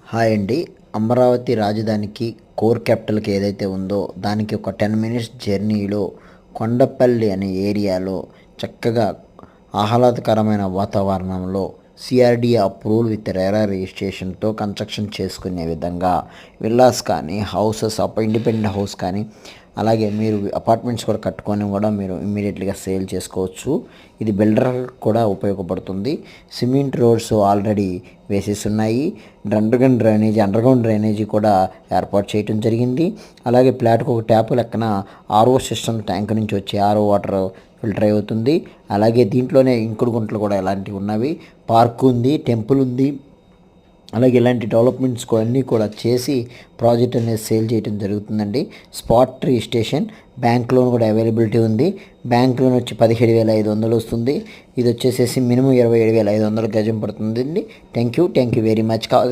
Hi అండి. అమరావతి రాజధానికి core క్యాపిటల్‌కి ఏదైతే ఉందో దానికి ఒక 10 మినిట్స్ జర్నీలో కొండపల్లి అనే ఏరియాలో చక్కగా ఆహ్లాదకరమైన వాతావరణంలో సిఆర్‌డిఏ అప్రూవల్ విత్ రెరా రిజిస్ట్రేషన్‌తో కన్‌స్ట్రక్షన్ చేసుకునే విధంగా విల్లాస్ కానీ, హౌసెస్ ఇండిపెండెంట్ హౌస్ కానీ, అలాగే మీరు అపార్ట్మెంట్స్ కూడా కట్టుకొని కూడా మీరు ఇమ్మీడియట్‌గా సేల్ చేసుకోవచ్చు. ఇది బిల్డర్ కూడా ఉపయోగపడుతుంది. సిమెంట్ రోడ్స్ ఆల్రెడీ వేసేసి ఉన్నాయి. అండర్ గ్రౌండ్ డ్రైనేజీ కూడా ఏర్పాటు చేయడం జరిగింది. అలాగే ప్లాట్‌కు ఒక ట్యాప్ లెక్కన ఆర్ఓ సిస్టమ్ ట్యాంక్ నుంచి వచ్చే ఆర్ఓ వాటర్ ఫిల్టర్ అవుతుంది. అలాగే దీంట్లోనే ఇంకుడు గుంటలు కూడా ఇలాంటివి ఉన్నవి. పార్క్ ఉంది, టెంపుల్ ఉంది. అలాగే ఇలాంటి డెవలప్మెంట్స్ అన్నీ కూడా చేసి ప్రాజెక్ట్ అనేది సేల్ చేయడం జరుగుతుందండి. స్పాట్ రిజిస్ట్రేషన్, బ్యాంక్ లోన్ కూడా అవైలబిలిటీ ఉంది. బ్యాంక్ లోన్ వచ్చి 17,500 వస్తుంది. ఇది వచ్చేసేసి మినిమం 27,500 గజం పడుతుందండి. Thank you very much.